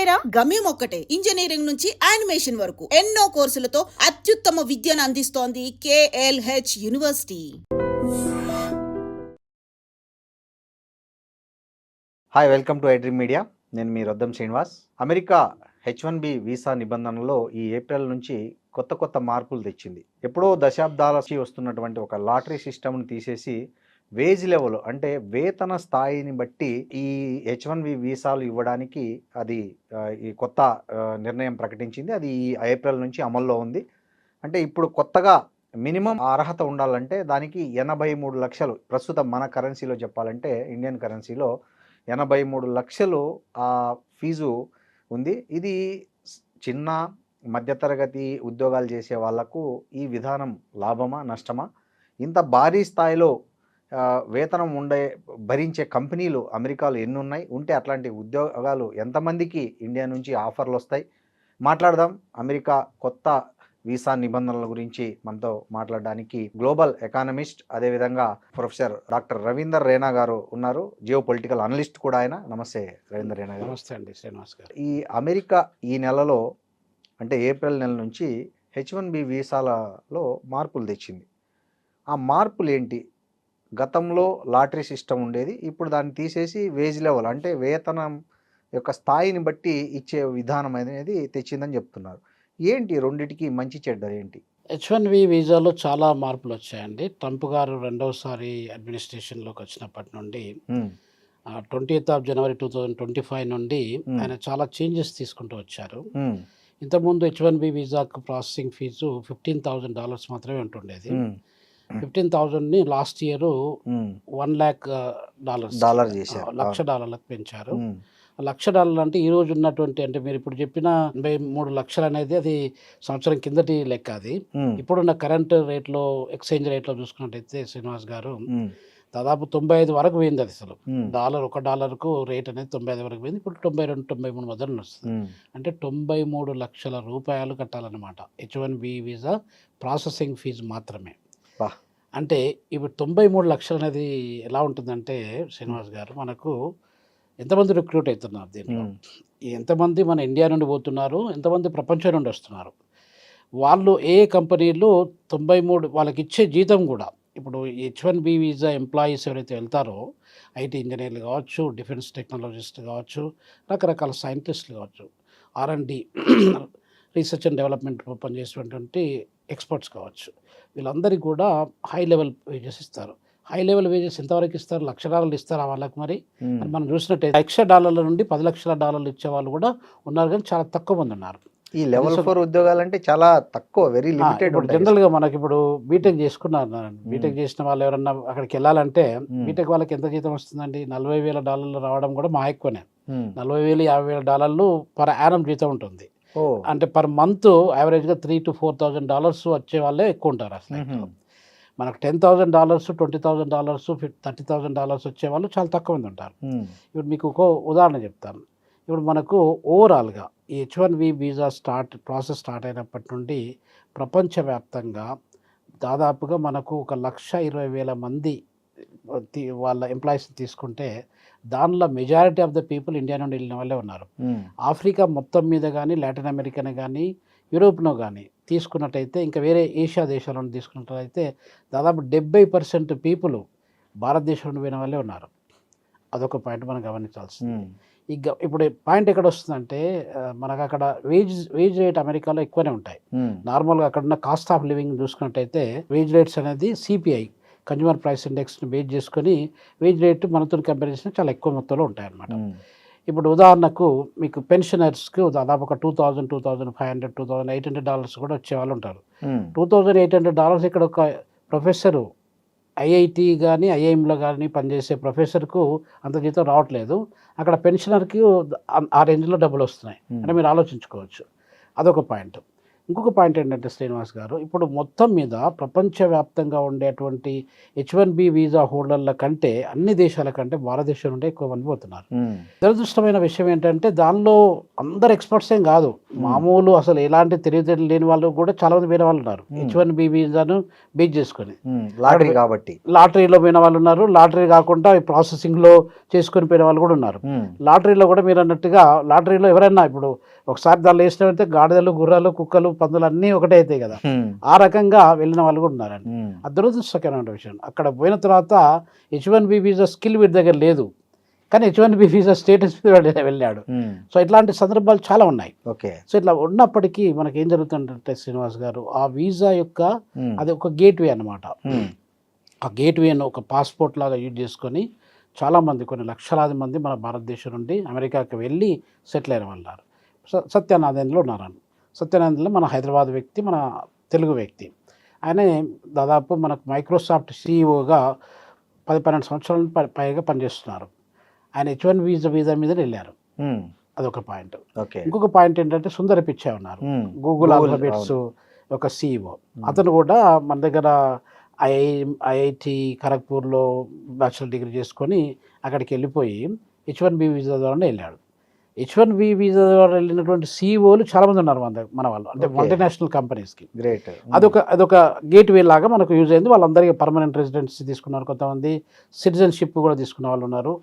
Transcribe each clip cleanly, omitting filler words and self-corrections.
వేరా? గమ్యం ఒక్కటే, ఇంజనీరింగ్ నుంచి యానిమేషన్ వరకు ఎన్నో కోర్సులతో అత్యుత్తమ విద్యను అందిస్తోంది KLH university. Hi, welcome to iDream media. నేను మీ Roddam Srinivas. America H1B visa నిబంధనలో ఈ ఏప్రిల్ నుంచి కొత్త మార్పులు తెచ్చింది. ఎప్పుడో దశాబ్దాల నుంచి వస్తున్నటువంటి ఒక లాటరీ సిస్టమ్ని తీసేసి వేజ్ లెవెల్ అంటే వేతన స్థాయిని బట్టి ఈ H1B వీసాలు ఇవ్వడానికి అది ఈ కొత్త నిర్ణయం ప్రకటించింది. అది ఈ ఏప్రిల్ నుంచి అమల్లో ఉంది. అంటే ఇప్పుడు కొత్తగా మినిమం అర్హత ఉండాలంటే దానికి 83 లక్షలు, ప్రస్తుతం మన కరెన్సీలో చెప్పాలంటే ఇండియన్ కరెన్సీలో 83 లక్షలు ఫీజు ఉంది. ఇది చిన్న మధ్యతరగతి ఉద్యోగాలు చేసే వాళ్లకు ఈ విధానం లాభమా నష్టమా? ఇంత భారీ స్థాయిలో వేతనం భరించే కంపెనీలు అమెరికాలో ఎన్ని ఉన్నాయి? ఉంటే అట్లాంటి ఉద్యోగాలు ఎంతమందికి ఇండియా నుంచి ఆఫర్లు వస్తాయి? మాట్లాడదాం. అమెరికా కొత్త వీసా నిబంధనల గురించి మనతో మాట్లాడడానికి గ్లోబల్ ఎకానమిస్ట్, అదేవిధంగా ప్రొఫెసర్ డాక్టర్ రవీందర్ రేనా గారు ఉన్నారు. జియో పొలిటికల్ అనలిస్ట్ కూడా ఆయన. నమస్తే రవీందర్ రేనా గారు. నమస్తే అండి శ్రీనివాస్ గారు. ఈ అమెరికా ఈ నెలలో అంటే ఏప్రిల్ నెల నుంచి H1B వీసాలలో మార్పులు తెచ్చింది. ఆ మార్పులు ఏంటి? గతంలో లాటరీ సిస్టమ్ ఉండేది, ఇప్పుడు దాన్ని తీసేసి వేజ్ లెవెల్ అంటే వేతనం యొక్క స్థాయిని బట్టి ఇచ్చే విధానం అనేది తెచ్చిందని చెప్తున్నారు. ఏంటి రెండిటికి మంచి చెడ్డ ఏంటి? H1B వీసాలో చాలా మార్పులు వచ్చాయండి. ట్రంప్ గారు రెండవసారి అడ్మినిస్ట్రేషన్లోకి వచ్చినప్పటి నుండి 20th of January 2025 నుండి ఆయన చాలా చేంజెస్ తీసుకుంటూ వచ్చారు. ఇంతకుముందు H1B వీసాకు ప్రాసెసింగ్ ఫీజు $15,000 మాత్రమే ఉంటుండేది. 15,000ని లాస్ట్ ఇయర్ $1,00,000 చేశారు. $1,00,000 పెంచారు. $1,00,000 అంటే ఈ రోజు ఉన్నటువంటి, అంటే మీరు ఇప్పుడు చెప్పిన 83 లక్షలు అనేది అది సంవత్సరం కిందటి లెక్క. అది ఇప్పుడున్న కరెంట్ రేట్లో, ఎక్స్చేంజ్ రేట్లో చూసుకున్నట్టయితే శ్రీనివాస్ గారు దాదాపు 95 వరకు పోయింది. అది అసలు $1కు రేట్ అనేది 95 వరకు పోయింది. ఇప్పుడు 92-93 మధ్యలో వస్తుంది. అంటే 93 లక్షల రూపాయలు కట్టాలన్నమాట H1B వీసా ప్రాసెసింగ్ ఫీజు మాత్రమే. అంటే ఇప్పుడు 93 లక్షలు అనేది ఎలా ఉంటుందంటే శ్రీనివాస్ గారు, మనకు ఎంతమంది రిక్రూట్ అవుతున్నారు దీంట్లో, ఎంతమంది మన ఇండియా నుండి పోతున్నారు, ఎంతమంది ప్రపంచం నుండి వస్తున్నారు, వాళ్ళు ఏ కంపెనీలు 93 వాళ్ళకి ఇచ్చే జీతం కూడా. ఇప్పుడు H1B వీసా ఎంప్లాయీస్ ఎవరైతే వెళ్తారో, IT ఇంజనీర్లు కావచ్చు, డిఫెన్స్ టెక్నాలజిస్ట్ కావచ్చు, రకరకాల సైంటిస్టులు కావచ్చు, R&D రీసెర్చ్ అండ్ డెవలప్మెంట్ పనిచేసేటువంటి ఎక్స్పర్ట్స్ కావచ్చు, వీళ్ళందరికీ కూడా హై లెవెల్ వేజెస్ ఇస్తారు. హై లెవెల్ వేజెస్ ఎంతవరకు ఇస్తారు? $1,00,000 ఇస్తారా వాళ్ళకి? మరి మనం చూసినట్టే $1,00,000 నుండి $10,00,000 ఇచ్చే వాళ్ళు కూడా ఉన్నారు, కానీ చాలా తక్కువ మంది ఉన్నారు. ఈ లెవెల్ 4 ఉద్యోగాలు అంటే చాలా తక్కువ, వెరీ లిమిటెడ్. జనరల్గా మనకి ఇప్పుడు బీటెక్ చేసుకున్నారు, బీటెక్ చేసిన వాళ్ళు ఎవరన్నా అక్కడికి వెళ్ళాలంటే బీటెక్ వాళ్ళకి ఎంత జీతం వస్తుందండి? $40,000 రావడం కూడా మా ఎక్కువనే. $40,000 $50,000 పర్ యానం జీతం ఉంటుంది. అంటే పర్ మంత్ యావరేజ్గా $3,000 to $4,000 వచ్చే వాళ్ళే ఎక్కువ ఉంటారు. అసలు మనకు $10,000 $20,000 $30,000 వచ్చే వాళ్ళు చాలా తక్కువ మంది ఉంటారు. ఇప్పుడు మీకు ఒక ఉదాహరణ చెప్తాను. ఇప్పుడు మనకు ఓవరాల్గా ఈ H1B వీసా ప్రాసెస్ స్టార్ట్ అయినప్పటి నుండి ప్రపంచవ్యాప్తంగా దాదాపుగా మనకు 1,20,000 మంది వాళ్ళ ఎంప్లాయీస్ తీసుకుంటే దానిలో majority of the people India నుండి వెళ్ళిన వాళ్ళే ఉన్నారు. ఆఫ్రికా మొత్తం మీద కానీ, లాటిన్ అమెరికాని కానీ, యూరోప్ను కానీ తీసుకున్నట్టయితే, ఇంకా వేరే ఏషియా దేశాల నుండి తీసుకున్నట్లయితే దాదాపు 70% పీపుల్ భారతదేశం నుండి పోయిన వాళ్ళే ఉన్నారు. అదొక పాయింట్ మనం గమనించాల్సింది. ఇప్పుడు పాయింట్ ఎక్కడ వస్తుందంటే, మనకు అక్కడ వేజ్ రేట్ అమెరికాలో ఎక్కువనే ఉంటాయి. నార్మల్గా అక్కడ ఉన్న కాస్ట్ ఆఫ్ లివింగ్ చూసుకున్నట్టయితే వేజ్ రేట్స్ అనేది CPI కన్జ్యూమర్ ప్రైస్ ఇండెక్స్ని బేస్ చేసుకొని వేజ్ రేట్ మనతో కంపేర్ చేసిన చాలా ఎక్కువ మొత్తంలో ఉంటాయి అన్నమాట. ఇప్పుడు ఉదాహరణకు మీకు పెన్షనర్స్కి దాదాపు ఒక $2,000, $2,500, $2,800 కూడా వచ్చేవాళ్ళు ఉంటారు. $2,800 ఇక్కడ ఒక ప్రొఫెసరు IIT కానీ IIMలో కానీ పనిచేసే ప్రొఫెసర్కు అంత జీతం రావట్లేదు. అక్కడ పెన్షనర్కి ఆ రేంజ్లో డబ్బులు వస్తున్నాయి. అంటే మీరు ఆలోచించుకోవచ్చు. అదొక పాయింట్. ఇంకొక పాయింట్ ఏంటంటే శ్రీనివాస్ గారు, ఇప్పుడు మొత్తం మీద ప్రపంచవ్యాప్తంగా ఉండేటువంటి H1B వీసా హోల్డర్ల కంటే అన్ని దేశాల కంటే భారతదేశం నుండి ఎక్కువ మంది పోతున్నారు. దురదృష్టమైన విషయం ఏంటంటే దానిలో అందరు ఎక్స్పర్ట్స్ ఏం కాదు, మామూలు అసలు ఎలాంటి తెలివితేటలు లేని వాళ్ళు కూడా చాలా మంది పోయిన వాళ్ళు ఉన్నారు. H1B వీసాను బేస్ చేసుకొని లాటరీ కాబట్టి లాటరీలో పోయిన వాళ్ళు ఉన్నారు, లాటరీ కాకుండా ప్రాసెసింగ్ లో చేసుకొని పోయిన వాళ్ళు కూడా ఉన్నారు. లాటరీలో కూడా మీరు అన్నట్టుగా లాటరీలో ఎవరైనా ఇప్పుడు ఒకసారి దానిలో వేసినట్టే గాడిదలు, గుర్రాలు, కుక్కలు, పందులు అన్నీ ఒకటే అవుతాయి కదా, ఆ రకంగా వెళ్ళిన వాళ్ళు కూడా ఉన్నారండి. అది దురదృష్టకరమైన విషయం. అక్కడ పోయిన తర్వాత H1B వీసా స్కిల్ వీరి దగ్గర లేదు, కానీ H1B వీసా స్టేటస్ మీద వెళ్ళాడు. సో ఇట్లాంటి సందర్భాలు చాలా ఉన్నాయి. సో ఇట్లా ఉన్నప్పటికీ మనకి ఏం జరుగుతుందంటే శ్రీనివాస్ గారు, ఆ వీసా యొక్క అది ఒక గేట్వే అన్నమాట. ఆ గేట్వేను ఒక పాస్పోర్ట్ లాగా యూజ్ చేసుకొని చాలామంది, కొన్ని లక్షలాది మంది మన భారతదేశం నుండి అమెరికాకి వెళ్ళి సెటిల్ అయిన వాళ్ళు ఉన్నారు. సత్యనారాయణలో ఉన్నారు. సత్యనారాయణలో మన హైదరాబాద్ వ్యక్తి, మన తెలుగు వ్యక్తి. ఆయన దాదాపు మనకు మైక్రోసాఫ్ట్ సిఇఓగా 10-12 సంవత్సరాల పైగా పనిచేస్తున్నారు. ఆయన H1 వీసా మీద వెళ్ళారు. అదొక పాయింట్. ఇంకొక పాయింట్ ఏంటంటే సుందర పిచ్చే ఉన్నారు, గూగుల్ ఆల్ఫాబెట్స్ ఒక సిఇఓ. అతను కూడా మన దగ్గర ఐఐటి ఖరగ్పూర్లో బ్యాచిలర్ డిగ్రీ చేసుకొని అక్కడికి వెళ్ళిపోయి H1B వీసా ద్వారా వెళ్ళాడు. H1B వీసా ద్వారా వెళ్ళినటువంటి సిఇఓలు చాలా మంది ఉన్నారు మన వాళ్ళు, అంటే మల్టీనేషనల్ కంపెనీస్కి. అదొక గేట్వే లాగా మనకు యూజ్ అయింది. వాళ్ళందరికీ పర్మనెంట్ రెసిడెన్సీ తీసుకున్నారు, కొంతమంది సిటిజన్షిప్ కూడా తీసుకున్న వాళ్ళు ఉన్నారు.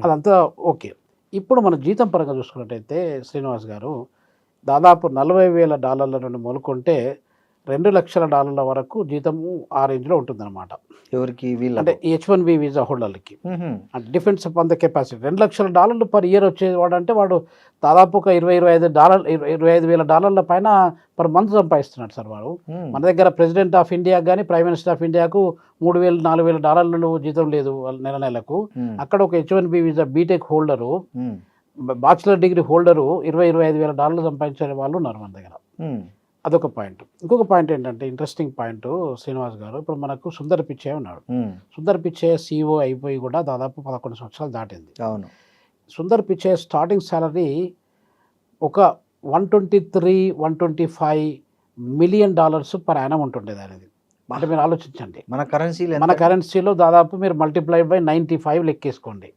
అదంతా ఓకే. ఇప్పుడు మన జీతం పరంగా చూసుకున్నట్టయితే శ్రీనివాస్ గారు, దాదాపు $40,000 నుండి మొదలుకుంటే $2 లక్షల వరకు జీతము ఆ రేంజ్లో ఉంటుందన్నమాట. ఎవరికి? అంటే H1B వీసా హోల్డర్లకి. అంటే డిఫెన్స్ ఆన్ ద కెపాసిటీ $2 లక్షల పర్ ఇయర్ వచ్చేవాడు అంటే వాడు దాదాపు ఒక $25,000 పైన పర్ మంత్ సంపాదిస్తున్నాడు సార్ వాడు. మన దగ్గర ప్రెసిడెంట్ ఆఫ్ ఇండియా కానీ ప్రైమ్ మినిస్టర్ ఆఫ్ ఇండియాకు $3,000-4,000 జీతం లేదు నెలకు. అక్కడ ఒక H1B visa BTech holder, bachelor degree holder $20,000-25,000 సంపాదించే వాళ్ళు ఉన్నారు మన దగ్గర. అదొక పాయింట్. ఇంకొక పాయింట్ ఏంటంటే ఇంట్రెస్టింగ్ పాయింట్ శ్రీనివాస్ గారు, ఇప్పుడు మనకు సుందర పిచ్చే ఉన్నాడు. సుందర పిచ్చే సిఇఓ అయిపోయి కూడా దాదాపు 11 సంవత్సరాలు దాటింది. అవును. సుందర పిచ్చే స్టార్టింగ్ సాలరీ ఒక $123-125 మిలియన్ పర్ యానం ఉంటుండేది అనేది. అంటే మీరు ఆలోచించండి, మన కరెన్సీలో దాదాపు మీరు మల్టిప్లైడ్ బై 95 లెక్కేసుకోండి.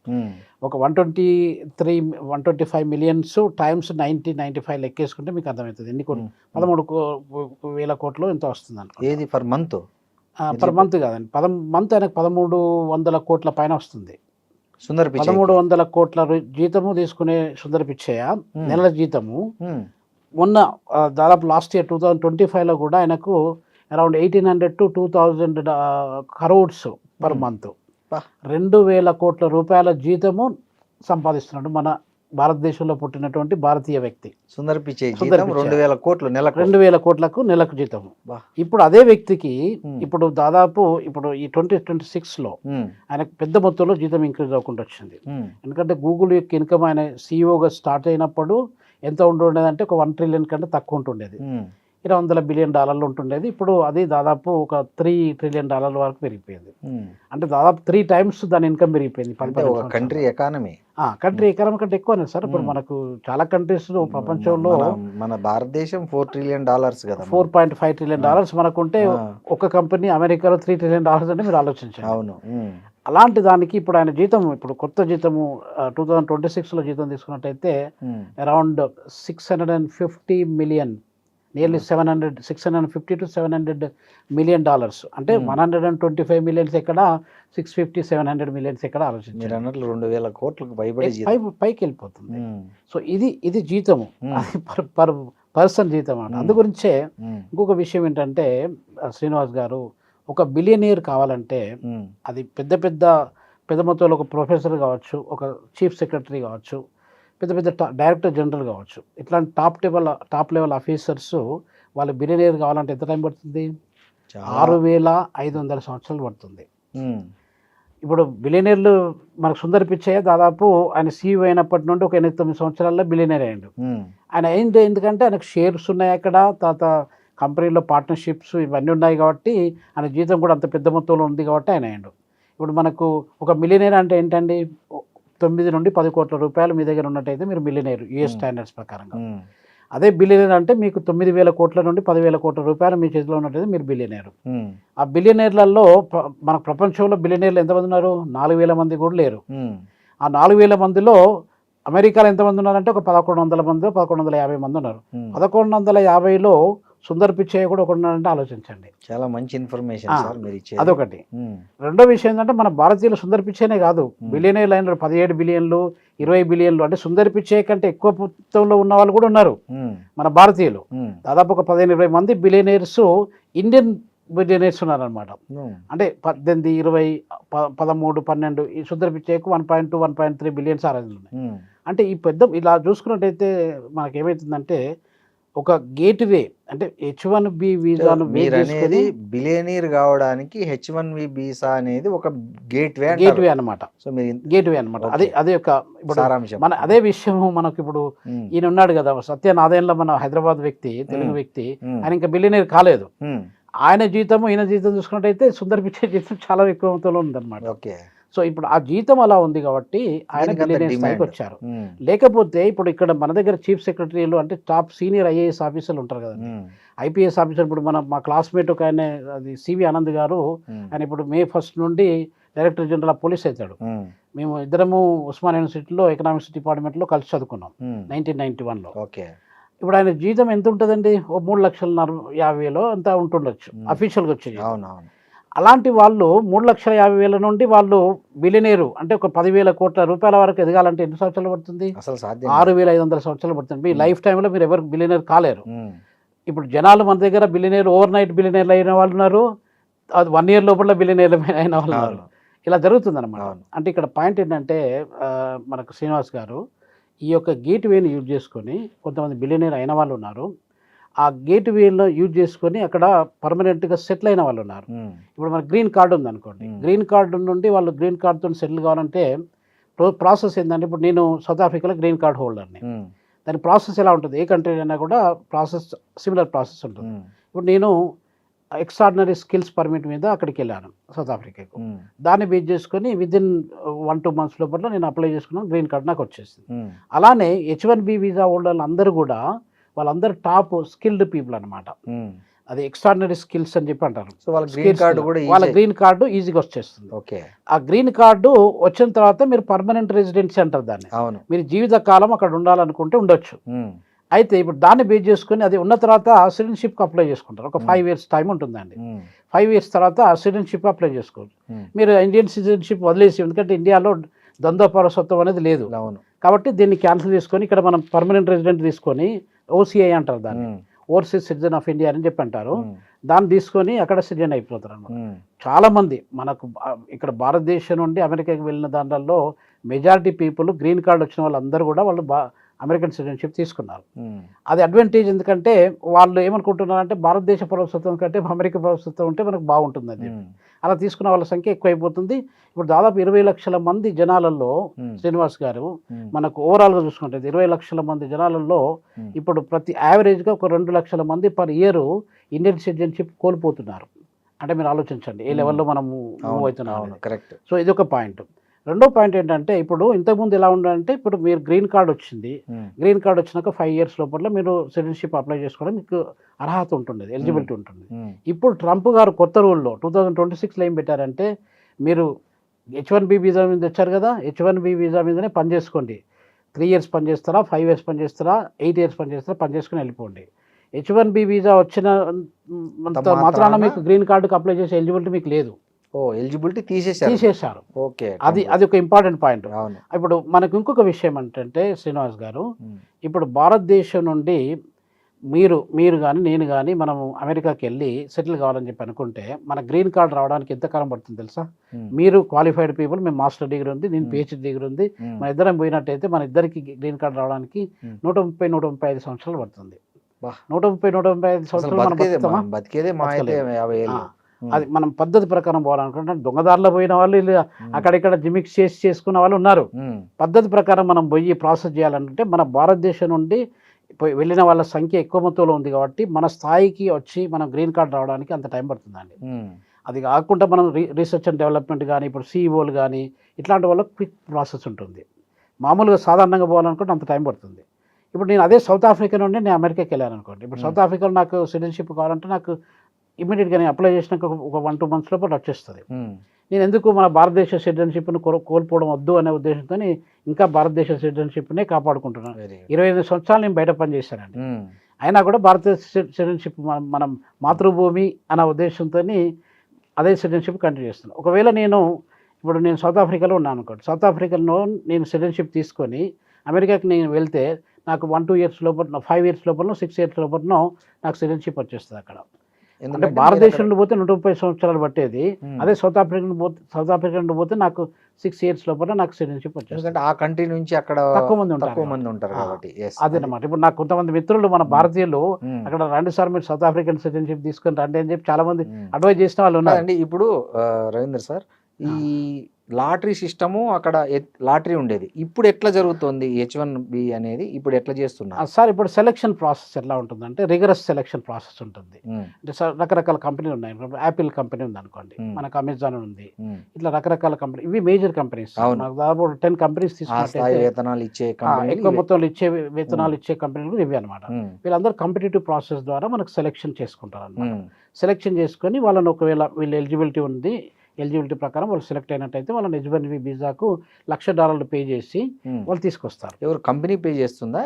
ఒక 125 మిలియన్స్ టైమ్స్ 95 లెక్కేసుకుంటే మీకు అర్థమవుతుంది ఎన్ని కోట్లు. 13,000 కోట్లు ఎంత వస్తుంది అనుకో. ఏది పర్ మంత్? పర్ మంత్ కాదండి, మంత్ ఆయనకు 1,300 కోట్ల పైన వస్తుంది. 1,300 కోట్ల జీతము తీసుకునే సుందర పిచ్చయ్య నెల జీతము మొన్న దాదాపు లాస్ట్ ఇయర్ 2025లో కూడా ఆయనకు around 1,800 to 2,000 crores per month, 2,000 కోట్ల రూపాయల జీతము సంపాదిస్తున్నాడు మన భారతదేశంలో పుట్టినటువంటి భారతీయ వ్యక్తి. సుందర్ పిచ్చే 2,000 కోట్లకు నెలకు జీతము. ఇప్పుడు అదే వ్యక్తికి ఇప్పుడు దాదాపు ఇప్పుడు ఈ 2026లో ఆయనకు పెద్ద మొత్తంలో జీతం ఇంక్రీజ్ అవ్వకుండా వచ్చింది. ఎందుకంటే గూగుల్ యొక్క ఇన్కమ్ ఆయన సిఇఓగా స్టార్ట్ అయినప్పుడు ఎంత ఉంటుండేది అంటే ఒక 1 ట్రిలియన్ కంటే తక్కువ ఉంటుండేది, $200 బిలియన్ ఉంటుండేది. ఇప్పుడు అది దాదాపు ఒక $3 ట్రిలియన్ వరకు పెరిగిపోయింది. అంటే దాదాపు 3 times దాని ఇన్కమ్ పెరిగిపోయింది. కంట్రీ ఎకానమీ కంటే ఎక్కువనే సార్. ఇప్పుడు మనకు చాలా కంట్రీస్ ప్రపంచంలో, మన భారతదేశం $4 ట్రిలియన్ కదా, $4.5 ట్రిలియన్ మనకుంటే ఒక కంపెనీ అమెరికాలో $3 ట్రిలియన్ అంటే మీరు ఆలోచించండి. అవును. అలాంటి దానికి ఇప్పుడు ఆయన జీతం, ఇప్పుడు కొత్త జీతము 2026లో జీతం తీసుకున్నట్టయితే around $650 million, nearly $650 to $700 million. అంటే $125 మిలియన్స్ ఎక్కడ, $650-700 మిలియన్స్ ఎక్కడ ఆలోచించారు. 2,000 కోట్లకు పైకి వెళ్ళిపోతుంది. సో ఇది జీతము, పర్ పర్సన్ జీతం అన్నమాట. అందు గురించే ఇంకొక విషయం ఏంటంటే శ్రీనివాస్ గారు, ఒక బిలియనీర్ కావాలంటే అది పెద్ద మొత్తంలో ఒక ప్రొఫెసర్ కావచ్చు, ఒక చీఫ్ సెక్రటరీ కావచ్చు, పెద్ద డైరెక్టర్ జనరల్ కావచ్చు, ఇట్లాంటి టాప్ లెవెల్ ఆఫీసర్స్ వాళ్ళు బిలియనీర్ కావాలంటే ఎంత టైం పడుతుంది? 6,500 సంవత్సరాలు పడుతుంది. ఇప్పుడు బిలియనీర్లు మనకు సుందర పిచ్చయ్య దాదాపు ఆయన సీఈఓ అయినప్పటి నుండి ఒక 8-9 సంవత్సరాల్లో బిలియనీర్ అయ్యాడు. ఆయన అయింది ఎందుకంటే ఆయనకు షేర్స్ ఉన్నాయి అక్కడ, తర్వాత కంపెనీలో పార్ట్నర్షిప్స్ ఇవన్నీ ఉన్నాయి కాబట్టి ఆయన జీతం కూడా అంత పెద్ద మొత్తంలో ఉంది కాబట్టి ఆయన అయ్యాడు. ఇప్పుడు మనకు ఒక మిలియనీర్ అంటే ఏంటండి, 9 నుండి 10 కోట్ల రూపాయలు మీ దగ్గర ఉన్నట్టయితే మీరు మిలియనీర్ యుఎస్ స్టాండర్డ్స్ ప్రకారంగా. అదే బిలియనర్ అంటే మీకు 9,000 కోట్ల నుండి 10,000 కోట్ల రూపాయలు మీ చేతిలో ఉన్నట్టు మీరు బిలియనర్. ఆ బిలియనర్లలో మన ప్రపంచంలో బిలియనర్లు ఎంతమంది ఉన్నారు? 4,000 మంది కూడా లేరు. ఆ 4,000 మందిలో అమెరికాలో ఎంతమంది ఉన్నారంటే ఒక 1,100 మంది 1,150 మంది ఉన్నారు. 1,150లో సుందర్ పిచ్చయ్య కూడా ఒకటి ఉన్నారంటే ఆలోచించండి. చాలా మంచి ఇన్ఫర్మేషన్ సార్ మీరు ఇచ్చేది. అదొకటి. రెండో విషయం ఏంటంటే మన భారతీయులు సుందర్ పిచ్చయ్యనే కాదు, బిలియనర్ లైన్లో 17 బిలియన్లు 20 బిలియన్లు అంటే సుందర్ పిచ్చయ్య కంటే ఎక్కువ మొత్తంలో ఉన్న వాళ్ళు కూడా ఉన్నారు మన భారతీయులు. దాదాపు ఒక 15-20 మంది బిలియనర్స్ ఇండియన్ బిలియనర్స్ ఉన్నారనమాట. అంటే 18, 20, 13, 12 ఈ సుందర్ పిచ్చయ్యకు 1.2, 1.3 బిలియన్స్ ఆరాధనలు ఉన్నాయి. అంటే ఈ పెద్ద ఇలా చూసుకున్నట్టయితే మనకేమవుతుందంటే ఒక గేట్వే అంటే H1B వీసాను అనేది బిలియనీర్ కావడానికి H1B వీసా అనేది ఒక గేట్వే అనమాట. సో మీరు గేట్వే అనమాట. అదే ఒక సారాంశం. మన అదే విషయం మనకి ఇప్పుడు ఈయన ఉన్నాడు కదా సత్యనారాయణలో, మన హైదరాబాద్ వ్యక్తి, తెలుగు వ్యక్తి, ఆయన ఇంకా బిలియనీర్ కాలేదు. ఆయన జీతం ఈయన జీతం చూసుకున్నట్టయితే సుందర్ పిచ్చయ్య జీతం చాలా ఎక్కువ మొత్తంలో ఉందన్నమాట. ఓకే. సో ఇప్పుడు ఆ జీతం అలా ఉంది కాబట్టి ఆయన బిలియనీర్ స్థాయికి వచ్చారు. లేకపోతే ఇప్పుడు ఇక్కడ మన దగ్గర చీఫ్ సెక్రటరీలు అంటే టాప్ సీనియర్ IAS ఆఫీసర్లు ఉంటారు కదా, IPS ఆఫీసర్. ఇప్పుడు మా క్లాస్మేట్ ఒక ఆయన అది CV ఆనంద్ గారు, ఆయన ఇప్పుడు May 1 నుండి డైరెక్టర్ జనరల్ ఆఫ్ పోలీస్ అవుతాడు. మేము ఇద్దరము ఉస్మానియా యూనివర్సిటీలో ఎకనామిక్స్ డిపార్ట్మెంట్లో కలిసి చదువుకున్నాం 1991లో. ఓకే. ఇప్పుడు ఆయన జీతం ఎంత ఉంటుందండి? ఓ 3,50,000 అంతా ఉంటుండొచ్చు అఫీషియల్గా వచ్చేది. అవునవును. అలాంటి వాళ్ళు 3,50,000 నుండి వాళ్ళు బిలియనీరు అంటే ఒక 10,000 కోట్ల రూపాయల వరకు ఎదగాలంటే ఎన్ని సంవత్సరాలు పడుతుంది? అసలు సాధ్యం 6,500 సంవత్సరాలు పడుతుంది. మీ లైఫ్ టైంలో మీరు ఎవరు బిలియనీర్ కాలేరు. ఇప్పుడు జనాలు మన దగ్గర బిలియనీర్ ఓవర్ నైట్ బిలియనీర్లు అయిన వాళ్ళు ఉన్నారు, అది 1 year లోపల బిలియనీర్లు అయిన వాళ్ళు ఉన్నారు. ఇలా జరుగుతుంది అనమాట. అంటే ఇక్కడ పాయింట్ ఏంటంటే మనకు శ్రీనివాస్ గారు ఈ యొక్క గేట్వేని యూజ్ చేసుకొని కొంతమంది బిలియనీర్ అయిన వాళ్ళు ఉన్నారు. ఆ గేట్వేలో యూజ్ చేసుకొని అక్కడ పర్మనెంట్గా సెటిల్ అయిన వాళ్ళు ఉన్నారు. ఇప్పుడు మన గ్రీన్ కార్డు ఉందనుకోండి, గ్రీన్ కార్డు నుండి వాళ్ళు గ్రీన్ కార్డుతో సెటిల్ కావాలంటే ప్రాసెస్ ఏంటంటే, ఇప్పుడు నేను సౌత్ ఆఫ్రికాలో గ్రీన్ కార్డ్ హోల్డర్ని. దాని ప్రాసెస్ ఎలా ఉంటుంది? ఏ కంట్రీ అయినా కూడా ప్రాసెస్ సిమిలర్ ప్రాసెస్ ఉంటుంది. ఇప్పుడు నేను ఎక్స్ట్రాడినరీ స్కిల్స్ పర్మిట్ మీద అక్కడికి వెళ్ళాను సౌత్ ఆఫ్రికాకు. దాన్ని బేస్ చేసుకొని విదిన్ 1-2 months లోపల నేను అప్లై చేసుకున్నాను, గ్రీన్ కార్డ్ నాకు వచ్చేసింది. అలానే H1B వీసా హోల్డర్లు అందరూ కూడా వాళ్ళందరూ టాప్ స్కిల్డ్ పీపుల్ అనమాట. అది ఎక్స్ట్రాడినరీ స్కిల్స్ అని చెప్పి అంటారు. సో వాళ్ళ గ్రీన్ కార్డు ఈజీగా వచ్చేస్తుంది. ఓకే. ఆ గ్రీన్ కార్డు వచ్చిన తర్వాత మీరు పర్మనెంట్ రెసిడెన్సీ అంటారు దాన్ని. అవును. మీరు జీవితకాలం అక్కడ ఉండాలనుకుంటే ఉండొచ్చు. అయితే ఇప్పుడు దాన్ని బేస్ చేసుకుని అది ఉన్న తర్వాత సిటిజన్షిప్కి అప్లై చేసుకుంటారు. ఒక 5 years టైం ఉంటుందండి. 5 years తర్వాత సిటిజన్షిప్ అప్లై చేసుకోవచ్చు. మీరు ఇండియన్ సిటిజన్షిప్ వదిలేసి, ఎందుకంటే ఇండియాలో ద్వంద్వ పౌరసత్వం అనేది లేదు. కాబట్టి దీన్ని క్యాన్సిల్ చేసుకొని ఇక్కడ మనం పర్మనెంట్ రెసిడెంట్ తీసుకొని OCI అంటారు దాన్ని, ఓవర్సీస్ సిటిజన్ ఆఫ్ ఇండియా అని చెప్పి అంటారు. దాన్ని తీసుకొని అక్కడ సిటిజన్ అయిపోతారు అన్నమాట. చాలా మంది మనకు ఇక్కడ భారతదేశం నుండి అమెరికాకి వెళ్ళిన దాంట్లో మెజారిటీ పీపుల్ గ్రీన్ కార్డ్ వచ్చిన వాళ్ళందరూ కూడా వాళ్ళు అమెరికన్ సిటిజన్షిప్ తీసుకున్నారు. అది అడ్వాంటేజ్. ఎందుకంటే వాళ్ళు ఏమనుకుంటున్నారంటే భారతదేశ పౌరసత్వం కంటే అమెరికా పౌరసత్వం ఉంటే మనకు బాగుంటుంది అని చెప్పి అలా తీసుకున్న వాళ్ళ సంఖ్య ఎక్కువైపోతుంది. ఇప్పుడు దాదాపు 20 లక్షల మంది జనాలలో శ్రీనివాస్ గారు మనకు ఓవరాల్గా చూసుకుంటే 20 లక్షల మంది జనాలలో ఇప్పుడు ప్రతి యావరేజ్గా ఒక 2 లక్షల మంది పర్ ఇయర్ ఇండియన్ సిటిజన్షిప్ కోల్పోతున్నారు. అంటే మీరు ఆలోచించండి ఏ లెవెల్లో మనము మూవ్ అవుతున్నాం. కరెక్ట్. సో ఇది ఒక పాయింట్. రెండో పాయింట్ ఏంటంటే, ఇప్పుడు ఇంతకుముందు ఎలా ఉండాలంటే, ఇప్పుడు మీరు గ్రీన్ కార్డ్ వచ్చింది, గ్రీన్ కార్డ్ వచ్చినాక 5 years లోపల మీరు సిటిజన్షిప్ అప్లై చేసుకోవడం మీకు అర్హత ఉంటుంది, ఎలిజిబిలిటీ ఉంటుంది. ఇప్పుడు ట్రంప్ గారు కొత్త రూల్లో 2026లో ఏం పెట్టారంటే, మీరు H1B వీసా మీద వచ్చారు కదా, H1B వీసా మీదనే పనిచేసుకోండి. 3 years పనిచేస్తారా, 5 years పనిచేస్తారా, 8 years పనిచేస్తారా, పనిచేసుకుని వెళ్ళిపోండి. H1B వీసా వచ్చిన మాత్రాన మీకు గ్రీన్ కార్డుకి అప్లై చేసే ఎలిజిబిలిటీ మీకు లేదు. ఎలిజిబిలిటీ తీసేశారు. ఓకే. అది ఒక ఇంపార్టెంట్ పాయింట్. ఇప్పుడు మనకు ఇంకొక విషయం ఏంటంటే శ్రీనివాస్ గారు, ఇప్పుడు భారతదేశం నుండి మీరు కానీ నేను కానీ మనము అమెరికాకి వెళ్ళి సెటిల్ కావాలని చెప్పి అనుకుంటే మన గ్రీన్ కార్డ్ రావడానికి ఎంత కాలం పడుతుంది తెలుసా? మీరు క్వాలిఫైడ్ పీపుల్, మేము మాస్టర్ డిగ్రీ ఉంది, నేను PhD డిగ్రీ ఉంది, మన ఇద్దరం పోయినట్టయితే మన ఇద్దరికి గ్రీన్ కార్డ్ రావడానికి 130-135 సంవత్సరాలు పడుతుంది. 130-135 సంవత్సరాలు మనం బతికేదే. అది మనం పద్ధతి ప్రకారం పోవాలనుకుంటే దొంగదారిలో పోయిన వాళ్ళు అక్కడిక్కడ జిమిక్స్ చేసుకున్న వాళ్ళు ఉన్నారు. పద్ధతి ప్రకారం మనం పోయి ప్రాసెస్ చేయాలంటే మన భారతదేశం నుండి వెళ్ళిన వాళ్ళ సంఖ్య ఎక్కువ మొత్తంలో ఉంది కాబట్టి మన స్థాయికి వచ్చి మనం గ్రీన్ కార్డ్ రావడానికి అంత టైం పడుతుందండి. అది కాకుండా మనం రీసెర్చ్ అండ్ డెవలప్మెంట్ కానీ ఇప్పుడు CEOలు కానీ ఇట్లాంటి వాళ్ళకి క్విక్ ప్రాసెస్ ఉంటుంది. మామూలుగా సాధారణంగా పోవాలనుకుంటే అంత టైం పడుతుంది. ఇప్పుడు నేను అదే సౌత్ ఆఫ్రికా నుండి నేను అమెరికాకి వెళ్ళాను అనుకోండి. ఇప్పుడు సౌత్ ఆఫ్రికాలో నాకు సిటిజన్షిప్ కావాలంటే నాకు ఇమీడియట్గా నేను అప్లై చేసినాక ఒక 1-2 months లోపల వచ్చేస్తుంది. నేను ఎందుకు మన భారతదేశ సిటిజన్షిప్ను కోల్పోవడం వద్దు అనే ఉద్దేశంతో ఇంకా భారతదేశ సిటిజన్షిప్నే కాపాడుకుంటున్నాను. 25 సంవత్సరాలు నేను బయట పనిచేశానండి. అయినా కూడా భారతదేశ సిటిజన్షిప్ మనం మాతృభూమి అనే ఉద్దేశంతో అదే సిటిజన్షిప్ కంటిన్యూ చేస్తున్నాను. ఒకవేళ ఇప్పుడు నేను సౌత్ ఆఫ్రికాలో ఉన్నాను అనుకోండి. సౌత్ ఆఫ్రికాలో నేను సిటిజన్షిప్ తీసుకొని అమెరికాకి నేను వెళ్తే నాకు 1-2 years లోపల 5 years లోపల 6 years లోపల నాకు సిటిజన్షిప్ వచ్చేస్తుంది అక్కడ. అంటే భారతదేశం నుండి పోతే 130 సంవత్సరాలు పట్టేది. అదే సౌత్ ఆఫ్రికా నుండి పోతే నాకు 6 years లోపల నాకు సిటిజన్షిప్ వచ్చేస్తుంది. ఆ కంట్రీ నుంచి అక్కడ తక్కువ మంది ఉంటారు కాబట్టి. అదేనమాట. ఇప్పుడు నాకు కొంతమంది మిత్రులు మన భారతీయులు అక్కడ రండి సార్ మీరు సౌత్ ఆఫ్రికన్ సిటిజన్షిప్ తీసుకొని రండి అని చెప్పి చాలా మంది అడ్వైజ్ చేసిన వాళ్ళు ఉన్నారండి. ఇప్పుడు రవీంద్ర సార్, ఈ లాటరీ సిస్టము అక్కడ లాటరీ ఉండేది, ఇప్పుడు ఎట్లా జరుగుతుంది H1B అనేది, ఇప్పుడు ఎట్లా చేస్తున్నారు సార్? ఇప్పుడు సెలక్షన్ ప్రాసెస్ ఎట్లా ఉంటుందంటే రిగరస్ సెలక్షన్ ప్రాసెస్ ఉంటుంది. అంటే రకరకాల కంపెనీలు ఉన్నాయి. యాపిల్ కంపెనీ ఉంది అనుకోండి, మనకు అమెజాన్ ఉంది, ఇట్లా రకరకాల కంపెనీ, ఇవి మేజర్ కంపెనీస్. దాదాపు 10 కంపెనీస్ తీసుకుంటే వేతనాలు ఇచ్చే ఎక్కువ మొత్తంలో వేతనాలు ఇచ్చే కంపెనీలు ఇవి అనమాట. వీళ్ళందరూ కాంపిటేటివ్ ప్రాసెస్ ద్వారా మనకు సెలెక్షన్ చేసుకుంటారు అనమాట. సెలెక్షన్ చేసుకొని వాళ్ళని ఒకవేళ వీళ్ళు ఎలిజిబిలిటీ ప్రకారం వాళ్ళు సెలెక్ట్ అయినట్టయితే వాళ్ళని H1B వీసాకు $1,00,000 పే చేసి వాళ్ళు తీసుకొస్తారు. ఎవరు కంపెనీ పే చేస్తుందా?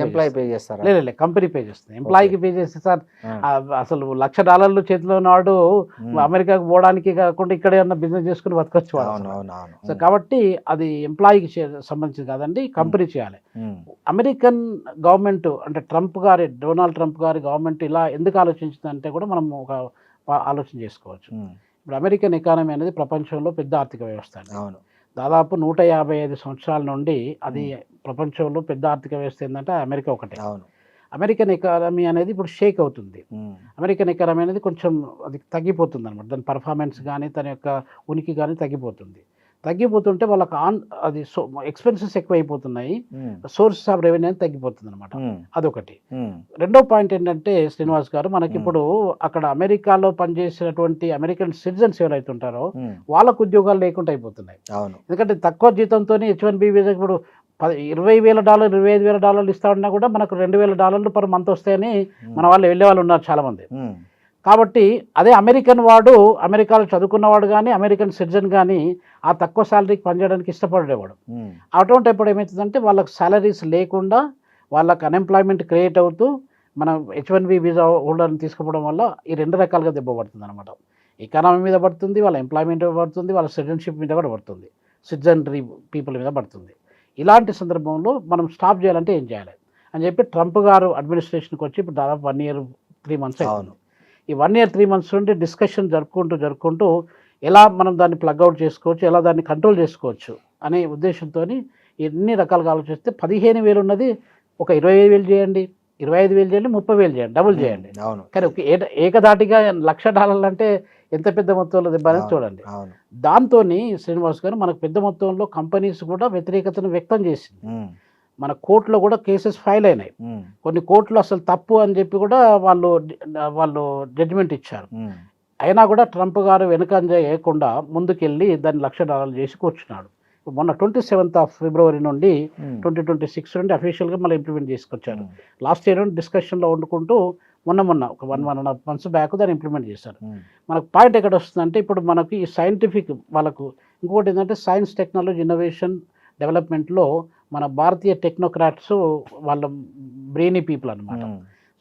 ఎంప్లాయీ పే చేస్తారా? లేదు, కంపెనీ పే చేస్తుంది. ఎంప్లాయీకి పే చేస్తే సార్ అసలు $1,00,000 చేతిలో ఉన్నవాడు అమెరికాకు పోవడానికి కాకుండా ఇక్కడ ఏమన్నా బిజినెస్ చేసుకుని బతకొచ్చు. సో కాబట్టి అది ఎంప్లాయీకి సంబంధించింది కాదండి, కంపెనీ చేయాలి. అమెరికన్ గవర్నమెంట్ అంటే డొనాల్డ్ ట్రంప్ గారి గవర్నమెంట్ ఇలా ఎందుకు ఆలోచించిందంటే కూడా మనం ఒక ఆలోచన చేసుకోవచ్చు. ఇప్పుడు అమెరికన్ ఎకానమీ అనేది ప్రపంచంలో పెద్ద ఆర్థిక వ్యవస్థ అండి. దాదాపు 155 సంవత్సరాల నుండి అది ప్రపంచంలో పెద్ద ఆర్థిక వ్యవస్థ ఏంటంటే అమెరికా ఒకటే. అమెరికన్ ఎకానమీ అనేది ఇప్పుడు షేక్ అవుతుంది. అమెరికన్ ఎకానమీ అనేది కొంచెం అది తగ్గిపోతుంది అనమాట. దాని పర్ఫార్మెన్స్ కానీ తన యొక్క ఉనికి కానీ తగ్గిపోతుంటే వాళ్ళకి అది ఎక్స్పెన్సెస్ ఎక్కువ అయిపోతున్నాయి, సోర్సెస్ ఆఫ్ రెవెన్యూ అనేది తగ్గిపోతుంది అనమాట. అదొకటి. రెండో పాయింట్ ఏంటంటే శ్రీనివాస్ గారు, మనకి ఇప్పుడు అక్కడ అమెరికాలో పనిచేసినటువంటి అమెరికన్ సిటిజన్స్ ఎవరైతే ఉంటారో వాళ్ళకు ఉద్యోగాలు లేకుండా అయిపోతున్నాయి. ఎందుకంటే తక్కువ జీతంతో H1B వీసా ఇప్పుడు $20,000 $25,000 ఇస్తా ఉన్నా కూడా మనకు $2,000 పర్ మంత్ వస్తాయని మన వాళ్ళు వెళ్ళే వాళ్ళు ఉన్నారు చాలామంది. కాబట్టి అదే అమెరికాలో చదువుకున్నవాడు కానీ అమెరికన్ సిటిజన్ కానీ ఆ తక్కువ శాలరీకి పనిచేయడానికి ఇష్టపడేవాడు. అటువంటిప్పుడు ఏమవుతుందంటే వాళ్ళకి శాలరీస్ లేకుండా వాళ్ళకి అన్ఎంప్లాయ్మెంట్ క్రియేట్ అవుతూ మనం H1B వీసా హోల్డర్ని తీసుకుపోవడం వల్ల ఈ 2 రకాలుగా దెబ్బ పడుతుంది అనమాట. ఎకానమీ మీద పడుతుంది, వాళ్ళ ఎంప్లాయ్మెంట్ మీద పడుతుంది, వాళ్ళ సిటిజన్షిప్ మీద కూడా పడుతుంది, సిటిజనరీ పీపుల్ మీద పడుతుంది. ఇలాంటి సందర్భంలో మనం స్టాప్ చేయాలంటే ఏం చేయాలి అని చెప్పి ట్రంప్ గారు అడ్మినిస్ట్రేషన్కి వచ్చి ఇప్పుడు దాదాపు 1 year 3 months అవుతుంది. ఈ 1 year 3 months నుండి డిస్కషన్ జరుపుకుంటూ ఎలా మనం దాన్ని ప్లగ్అవుట్ చేసుకోవచ్చు, ఎలా దాన్ని కంట్రోల్ చేసుకోవచ్చు అనే ఉద్దేశంతో ఎన్ని రకాలుగా ఆలోచిస్తే 15,000 ఉన్నది ఒక 25,000 చేయండి, 25,000 చేయండి, 30,000 చేయండి, డబుల్ చేయండి. కానీ ఏకదాటిగా $1,00,000 అంటే ఎంత పెద్ద మొత్తంలో దెబ్బ అనేది చూడండి. దాంతో శ్రీనివాస్ గారు మనకు పెద్ద మొత్తంలో కంపెనీస్ కూడా వ్యతిరేకతను వ్యక్తం చేసింది. మన కోర్టులో కూడా కేసెస్ ఫైల్ అయినాయి. కొన్ని కోర్టులు అసలు తప్పు అని చెప్పి కూడా వాళ్ళు జడ్జిమెంట్ ఇచ్చారు. అయినా కూడా ట్రంప్ గారు వెనుకంజ వేయకుండా ముందుకెళ్ళి దాన్ని $1,00,000 చేసి కూర్చున్నాడు. మొన్న 27th February నుండి 2026 నుండి అఫీషియల్గా మళ్ళీ ఇంప్లిమెంట్ చేసుకొచ్చారు. లాస్ట్ ఇయర్ డిస్కషన్లో వండుకుంటూ మొన్న ఒక 1.5 months బ్యాక్ దాన్ని ఇంప్లిమెంట్ చేశారు. మనకు పాయింట్ ఎక్కడ వస్తుందంటే ఇప్పుడు మనకి ఈ సైంటిఫిక్ వాళ్ళకు ఇంకోటి ఏంటంటే సైన్స్ టెక్నాలజీ ఇన్నోవేషన్ డెవలప్మెంట్లో మన భారతీయ టెక్నోక్రాట్స్ వాళ్ళ బ్రెయినీ పీపుల్ అనమాట.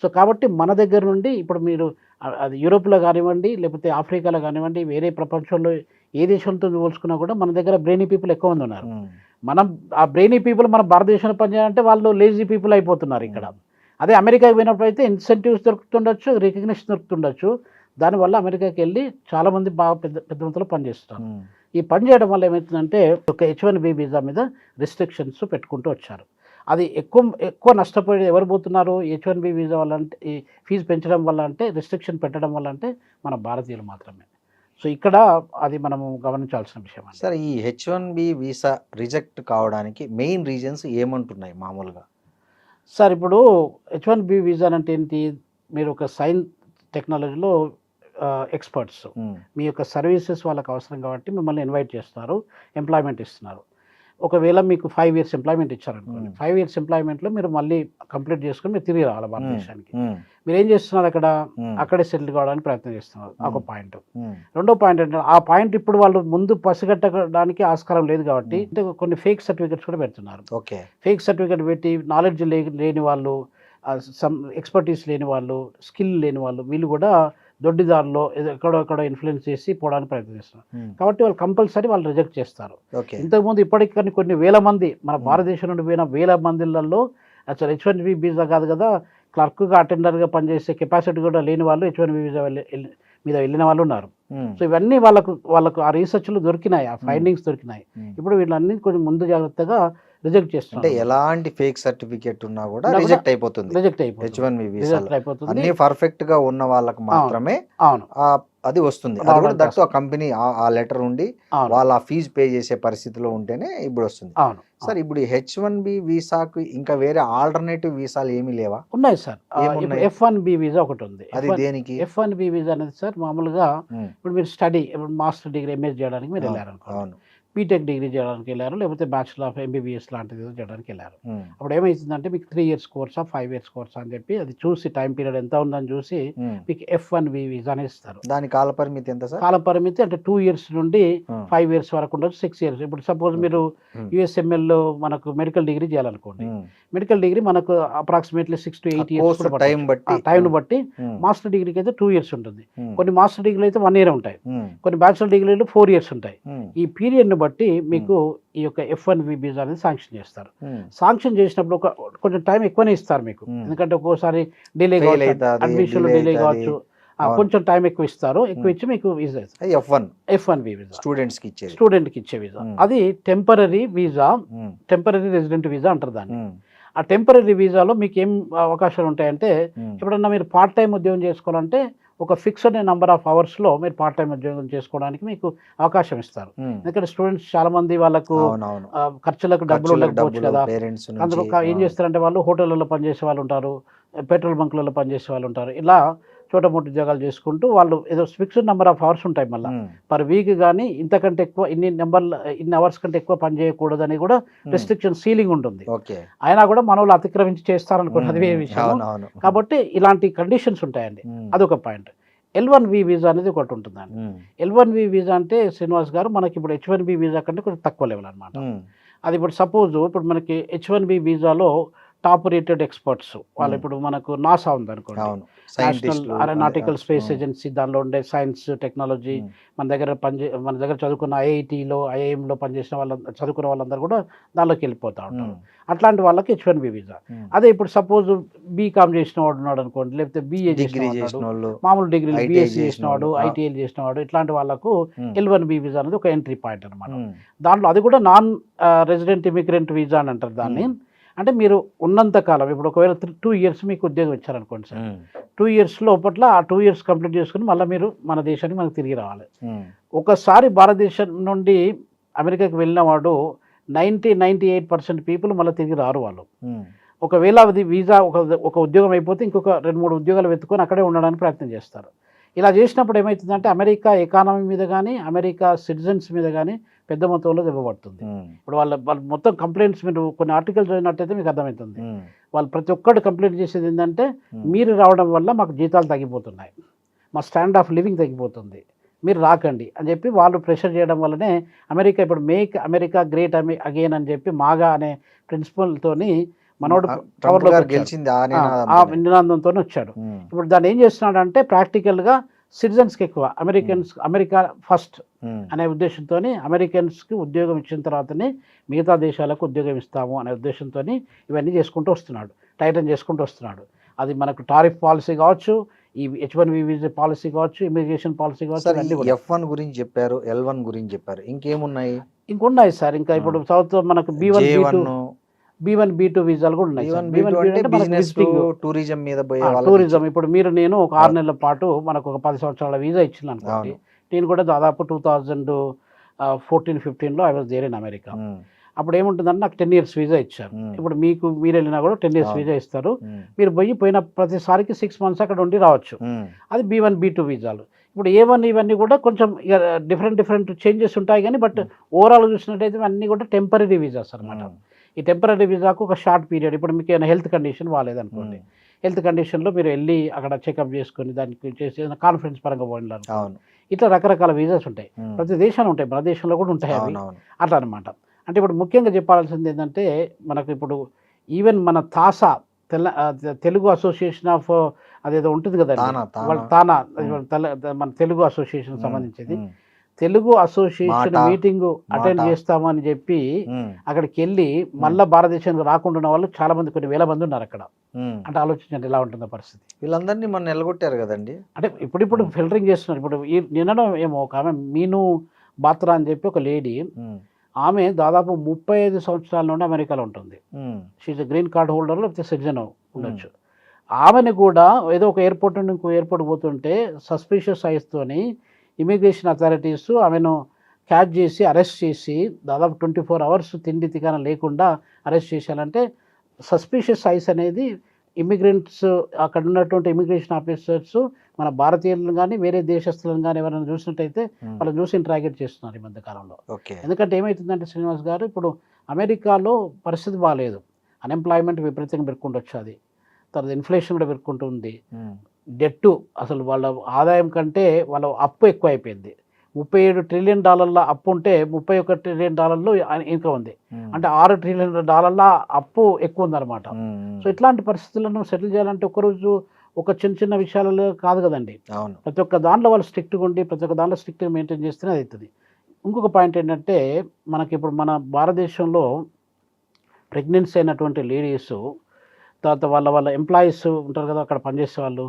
సో కాబట్టి మన దగ్గర నుండి ఇప్పుడు మీరు అది యూరోప్లో కానివ్వండి లేకపోతే ఆఫ్రికాలో కానివ్వండి వేరే ప్రపంచంలో ఏ దేశంతో పోల్చుకున్నా కూడా మన దగ్గర బ్రెయినీ పీపుల్ ఎక్కువ మంది ఉన్నారు. మనం ఆ బ్రెయినీ పీపుల్ మన భారతదేశంలో పనిచేయాలంటే వాళ్ళు లేజీ పీపుల్ అయిపోతున్నారు ఇక్కడ. అదే అమెరికాకి పోయినప్పుడు అయితే ఇన్సెంటివ్స్ దొరుకుతుండొచ్చు, రికగ్నిషన్ దొరుకుతుండొచ్చు. దానివల్ల అమెరికాకి వెళ్ళి చాలామంది బాగా పెద్ద మొత్తంలో పనిచేస్తున్నారు. ఈ పని చేయడం వల్ల ఏమవుతుందంటే ఒక H1B వీసా మీద రిస్ట్రిక్షన్స్ పెట్టుకుంటూ వచ్చారు. అది ఎక్కువ నష్టపోయి ఎవరు పోతున్నారు H1B వీసా వల్ల అంటే ఈ ఫీజు పెంచడం వల్ల అంటే రిస్ట్రిక్షన్ పెట్టడం వల్ల అంటే మన భారతీయులు మాత్రమే. సో ఇక్కడ అది మనము గమనించాల్సిన విషయం. సార్ ఈ H1B వీసా రిజెక్ట్ కావడానికి మెయిన్ రీజన్స్ ఏమంటున్నాయి మామూలుగా? సార్ ఇప్పుడు H1B వీసా అంటే ఏంటి, మీరు ఒక సైన్స్ టెక్నాలజీలో ఎక్స్పర్ట్స్, మీ యొక్క సర్వీసెస్ వాళ్ళకి అవసరం కాబట్టి మిమ్మల్ని ఇన్వైట్ చేస్తున్నారు, ఎంప్లాయ్మెంట్ ఇస్తున్నారు. ఒకవేళ మీకు 5 years ఎంప్లాయ్మెంట్ ఇచ్చారనుకోండి, 5 years ఎంప్లాయ్మెంట్లో మీరు మళ్ళీ కంప్లీట్ చేసుకొని మీరు తిరిగి రావాలి భారతదేశానికి. మీరు ఏం చేస్తున్నారు అక్కడ, అక్కడే సెటిల్ కావడానికి ప్రయత్నం చేస్తున్నారు. ఒక పాయింట్. రెండో పాయింట్ ఏంటంటే ఆ పాయింట్ ఇప్పుడు వాళ్ళు ముందు పసిగట్టడానికి ఆస్కారం లేదు కాబట్టి కొన్ని ఫేక్ సర్టిఫికెట్స్ కూడా పెడుతున్నారు. ఫేక్ సర్టిఫికెట్ పెట్టి నాలెడ్జ్ లేని వాళ్ళు, ఎక్స్పర్టీస్ లేని వాళ్ళు, స్కిల్ లేని వాళ్ళు, వీళ్ళు కూడా దొడ్డిదారులో ఎక్కడో ఇన్ఫ్లుయెన్స్ చేసి పోవడానికి ప్రయత్నిస్తున్నారు. కాబట్టి వాళ్ళు కంపల్సరీ వాళ్ళు రిజెక్ట్ చేస్తారు. ఇంతకుముందు ఇప్పటికీ కొన్ని వేల మంది మన భారతదేశం నుండి పోయిన వేల మందిలలో అసలు H1B వీసా కాదు కదా, క్లర్క్గా అటెండర్గా పనిచేసే కెపాసిటీ కూడా లేని వాళ్ళు H1B వీసా మీద వెళ్ళిన వాళ్ళు ఉన్నారు. సో ఇవన్నీ వాళ్ళకు ఆ రీసెర్చ్లు దొరికినాయి, ఆ ఫైండింగ్స్ దొరికినాయి. ఇప్పుడు వీళ్ళన్నీ కొంచెం ముందు జాగ్రత్తగా రిజెక్ట్ చేస్తున్నారు. అంటే ఎలాంటి ఫేక్ సర్టిఫికేట్ ఉన్నా కూడా రిజెక్ట్ అయిపోతుంది. H1B వీసా అన్ని పర్ఫెక్ట్ గా ఉన్న వాళ్ళకి మాత్రమే అది వస్తుంది. అది కూడా దట్టు ఆ కంపెనీ ఆ లెటర్ ఉండి వాళ్ళ ఆ ఫీజు పే చేసే పరిస్థితిలో ఉంటేనే ఇప్పుడు వస్తుంది. సార్ ఇప్పుడు H1B వీసాకు ఇంకా వేరే ఆల్టర్నేటివ్ వీసాలు ఏమీ లేవా? ఉన్నాయి సార్. F1B వీసా ఒకటి ఉంది. అది దేనికి? F1B వీసా అనేది సార్ మామూలుగా ఇప్పుడు మీరు స్టడీ, ఇప్పుడు మాస్టర్ డిగ్రీ MSc చేయడానికి మీరు వెళ్ళారనుకోండి, బీటెక్ డిగ్రీ చేయడానికి వెళ్ళారు, లేకపోతే బ్యాచులర్ ఆఫ్ MBBS లాంటిది చేయడానికి వెళ్ళారు. అప్పుడు ఏమవుతుందంటే మీకు 3 years కోర్సా 5 years కోర్సా అని చెప్పి అది చూసి టైం పీరియడ్ ఎంత ఉందని చూసి మీకు F1B వీసా అని ఇస్తారు. దాని కాల పరిమితి ఎంత సార్? కాల పరిమితి అంటే 2 years నుండి 5 years వరకు ఉండొచ్చు, 6 years. ఇప్పుడు సపోజ్ మీరు USML లో మనకు మెడికల్ డిగ్రీ చేయాలనుకోండి, మెడికల్ డిగ్రీ మనకు అప్రాక్సిమేట్లీ 6 to 8 years టైం బట్టి. మాస్టర్ డిగ్రీకి అయితే 2 years ఉంటుంది. కొన్ని మాస్టర్ డిగ్రీలు అయితే 1 year ఉంటాయి, కొన్ని బ్యాచులర్ డిగ్రీలు 4 years ఉంటాయి. ఈ పీరియడ్ బట్టి మీకు ఈ యొక్క F1B వీసా అనేది శాంక్షన్ చేస్తారు. శాంక్షన్ చేసినప్పుడు కొంచెం టైం ఎక్కువనే ఇస్తారు మీకు, ఎందుకంటే ఒక్కోసారి డిలే కావచ్చు, అడ్మిషన్ లో డిలే కావచ్చు, కొంచెం టైం ఎక్కువ ఇస్తారు. ఎక్కువ ఇచ్చి మీకు వీసా F1B వీసా స్టూడెంట్కి ఇచ్చే వీసా. అది temporary visa, temporary resident visa అంటారు దాన్ని. ఆ టెంపరరీ వీసాలో మీకు ఏం అవకాశాలు ఉంటాయంటే, ఎప్పుడన్నా మీరు పార్ట్ టైం ఉద్యోగం చేసుకోవాలంటే ఒక ఫిక్స్డ్ నెంబర్ ఆఫ్ అవర్స్లో మీరు పార్ట్ టైం ఉద్యోగం చేసుకోవడానికి మీకు అవకాశం ఇస్తారు. ఎందుకంటే స్టూడెంట్స్ చాలా మంది వాళ్ళకు ఖర్చులకు డబ్బులు ఉండకపోవచ్చు కదా, అందులో ఏం చేస్తారంటే వాళ్ళు హోటళ్ళలో పనిచేసే వాళ్ళు ఉంటారు, పెట్రోల్ బంకులలో పనిచేసే వాళ్ళు ఉంటారు. ఇలా చోటమోటి ఉద్యోగాలు చేసుకుంటూ వాళ్ళు ఏదో ఫిక్స్డ్ నెంబర్ ఆఫ్ అవర్స్ ఉంటాయి మళ్ళీ పర్ వీక్, కానీ ఇంతకంటే ఎక్కువ ఇన్ని అవర్స్ కంటే ఎక్కువ పని చేయకూడదు అని కూడా రెస్ట్రిక్షన్ సీలింగ్ ఉంటుంది. అయినా కూడా మన వాళ్ళు అతిక్రమించి చేస్తారనుకోండి, అది వేరే విషయం. కాబట్టి ఇలాంటి కండిషన్స్ ఉంటాయండి. అదొక పాయింట్. L1B వీసా అనేది ఒకటి ఉంటుందండి. L1B వీసా అంటే శ్రీనివాస్ గారు మనకి ఇప్పుడు H1B వీసా కంటే కొంచెం తక్కువ లెవెల్ అనమాట. అది ఇప్పుడు సపోజ్ ఇప్పుడు మనకి H1B వీసాలో టాప్ రేటెడ్ ఎక్స్పర్ట్స్ వాళ్ళు, ఇప్పుడు మనకు నాసా ఉంది అనుకోండి, నేషనల్ ఏరోనాటికల్ స్పేస్ ఏజెన్సీ, దానిలో ఉండే సైన్స్ టెక్నాలజీ, మన దగ్గర చదువుకున్న IITలో IIMలో పనిచేసిన చదువుకున్న వాళ్ళందరూ కూడా దానిలోకి వెళ్ళిపోతూ ఉంటారు. అట్లాంటి వాళ్ళకి H1B వీసా. అదే ఇప్పుడు సపోజ్ బీకామ్ చేసిన వాడు ఉన్నాడు అనుకోండి, లేకపోతే BA చేసిన వాడు, మామూలు డిగ్రీలు BSc చేసిన వాడు, ITL చేసిన వాడు, ఇట్లాంటి వాళ్ళకు L1B వీసా అనేది ఒక ఎంట్రీ పాయింట్ అనమాట. దాంట్లో అది కూడా నాన్ రెసిడెంట్ ఇమిగ్రెంట్ వీసా అని అంటారు దాన్ని. అంటే మీరు ఉన్నంత కాలం, ఇప్పుడు ఒకవేళ 2 years మీకు ఉద్యోగం ఇచ్చారనుకోండి సార్, 2 years లోపట్ల ఆ 2 years కంప్లీట్ చేసుకుని మళ్ళీ మీరు మన దేశానికి మనకు తిరిగి రావాలి. ఒకసారి భారతదేశం నుండి అమెరికాకి వెళ్ళిన వాడు 98% పీపుల్ మళ్ళీ తిరిగి రారు వాళ్ళు. ఒకవేళ అది వీసా ఒక ఉద్యోగం అయిపోతే ఇంకొక 2-3 ఉద్యోగాలు వెతుకొని అక్కడే ఉండడానికి ప్రయత్నం చేస్తారు. ఇలా చేసినప్పుడు ఏమవుతుందంటే అమెరికా ఎకానమీ మీద కానీ, అమెరికా సిటిజన్స్ మీద కానీ పెద్ద మొత్తంలో దెబ్బపడుతుంది. ఇప్పుడు వాళ్ళు మొత్తం కంప్లైంట్స్, మీరు కొన్ని ఆర్టికల్స్ చదివినట్టయితే మీకు అర్థమవుతుంది. వాళ్ళు ప్రతి ఒక్కటి కంప్లైంట్ చేసేది ఏంటంటే, మీరు రావడం వల్ల మాకు జీతాలు తగ్గిపోతున్నాయి, మా స్టాండ్ ఆఫ్ లివింగ్ తగ్గిపోతుంది, మీరు రాకండి అని చెప్పి వాళ్ళు ప్రెషర్ చేయడం వల్లనే అమెరికా ఇప్పుడు మేక్ అమెరికా గ్రేట్ అగైన్ అని చెప్పి మాగా అనే ప్రిన్సిపల్తోని మనోడు పవర్లో ఆ నినాదంతో వచ్చాడు. ఇప్పుడు దాన్ని ఏం చేస్తున్నాడు అంటే, ప్రాక్టికల్గా సిటిజన్స్కి ఎక్కువ అమెరికా ఫస్ట్ అనే ఉద్దేశంతో అమెరికన్స్కి ఉద్యోగం ఇచ్చిన తర్వాతనే మిగతా దేశాలకు ఉద్యోగం ఇస్తాము అనే ఉద్దేశంతో ఇవన్నీ చేసుకుంటూ వస్తున్నాడు, టైటన్ చేసుకుంటూ వస్తున్నాడు. అది మనకు టారిఫ్ పాలసీ కావచ్చు, ఈ H1B వీసా పాలసీ కావచ్చు, ఇమిగ్రేషన్ పాలసీ కావచ్చు. F1 గురించి చెప్పారు, L1 గురించి చెప్పారు, ఇంకేమున్నాయి? ఇంకున్నాయి సార్. ఇంకా ఇప్పుడు సౌత్ మనకు B1 B2 వీసాలు కూడా ఉన్నాయి. టూరిజం. ఇప్పుడు నేను ఒక 6 నెలల పాటు మనకు ఒక 10 సంవత్సరాల వీసా ఇచ్చిన అనుకోండి, నేను కూడా దాదాపు 2014-15లో I was there in America. అప్పుడు ఏముంటుందంటే నాకు 10 years వీసా ఇచ్చారు. ఇప్పుడు మీరు వెళ్ళినా కూడా 10 years వీసా ఇస్తారు. మీరు పోయిన ప్రతిసారికి 6 months అక్కడ ఉండి రావచ్చు. అది B1 B2 వీసాలు. ఇప్పుడు A1 ఇవన్నీ కూడా కొంచెం ఇక డిఫరెంట్ చేంజెస్ ఉంటాయి కానీ బట్ ఓవరాల్ చూసినట్టయితే అన్నీ కూడా టెంపరీ వీసాస్ అనమాట. ఈ టెంపరీ వీసాకు ఒక షార్ట్ పీరియడ్, ఇప్పుడు మీకు ఏమైనా హెల్త్ కండిషన్ బాగాలేదనుకోండి, హెల్త్ కండిషన్లో మీరు వెళ్ళి అక్కడ చెకప్ చేసుకొని దానికి చేసి కాన్ఫరెన్స్ పరంగా పోయినారు, ఇట్లా రకరకాల వీసాస్ ఉంటాయి. ప్రతి దేశంలో ఉంటాయి, మన దేశంలో కూడా ఉంటాయి అవి, అట్లా అనమాట. అంటే ఇప్పుడు ముఖ్యంగా చెప్పాల్సింది ఏంటంటే మనకు ఇప్పుడు ఈవెన్ మన తాసా తెలుగు అసోసియేషన్ ఆఫ్ అదేదో ఉంటుంది కదండి, తానా మన తెలుగు అసోసియేషన్ సంబంధించింది, తెలుగు అసోసియేషన్ మీటింగ్ అటెండ్ చేస్తామని చెప్పి అక్కడికి వెళ్ళి మళ్ళీ భారతదేశానికి రాకుండా ఉన్న వాళ్ళు చాలా మంది, కొన్ని వేల మంది ఉన్నారు అక్కడ. అంటే ఆలోచించండి ఎలా ఉంటుందో పరిస్థితి. వీళ్ళందరినీ మనం నిలగొట్టారు కదండి. అంటే ఇప్పుడు ఫిల్టరింగ్ చేస్తున్నారు. ఇప్పుడు నిన్న ఏమో ఒక ఆమె మీను బాత్రా అని చెప్పి ఒక లేడీ, ఆమె దాదాపు 35 సంవత్సరాల నుండి అమెరికాలో ఉంటుంది. షీజ్ గ్రీన్ కార్డ్ హోల్డర్ లేకపోతే సిటిజన్ ఉండొచ్చు. ఆమెను కూడా ఏదో ఒక ఎయిర్పోర్ట్ నుండి ఇంకో ఎయిర్పోర్ట్ పోతుంటే సస్పిషియస్ ఐస్తోని ఇమిగ్రేషన్ అథారిటీస్ ఆమెను క్యాచ్ చేసి అరెస్ట్ చేసి దాదాపు 24 అవర్స్ తిండి తికాన లేకుండా అరెస్ట్ చేశారంటే సస్పిషియస్ ఐస్ అనేది ఇమిగ్రెంట్స్ అక్కడ ఉన్నటువంటి ఇమిగ్రేషన్ ఆఫీసర్స్ మన భారతీయులను కానీ వేరే దేశస్తులను కానీ ఎవరైనా చూసినట్టయితే వాళ్ళని చూసి ఇంట్రాగేట్ చేస్తున్నారు ఈ మధ్య కాలంలో. ఎందుకంటే ఏమవుతుందంటే శ్రీనివాస్ గారు, ఇప్పుడు అమెరికాలో పరిస్థితి బాగాలేదు, అన్ఎంప్లాయ్మెంట్ విపరీతంగా పెరుగుకుంటూ వచ్చేది, తర్వాత ఇన్ఫ్లేషన్ కూడా పెరుగుకుంటుంది, డెట్టు అసలు వాళ్ళ ఆదాయం కంటే వాళ్ళ అప్పు ఎక్కువ అయిపోయింది. $37 ట్రిలియన్ అప్పు ఉంటే $31 ట్రిలియన్ ఇన్కమ్ ఉంది, అంటే $6 ట్రిలియన్ అప్పు ఎక్కువ ఉందన్నమాట. సో ఇట్లాంటి పరిస్థితులను సెటిల్ చేయాలంటే ఒకరోజు ఒక చిన్న విషయాలలో కాదు కదండి. ప్రతి ఒక్క దాంట్లో వాళ్ళు స్ట్రిక్ట్గా ఉండి ప్రతి ఒక్క దాంట్లో స్ట్రిక్ట్గా మెయింటైన్ చేస్తేనే అది అవుతుంది. ఇంకొక పాయింట్ ఏంటంటే మనకి ఇప్పుడు మన భారతదేశంలో ప్రెగ్నెన్సీ అయినటువంటి లేడీస్, తర్వాత వాళ్ళ ఎంప్లాయీస్ ఉంటారు కదా అక్కడ పనిచేసే వాళ్ళు,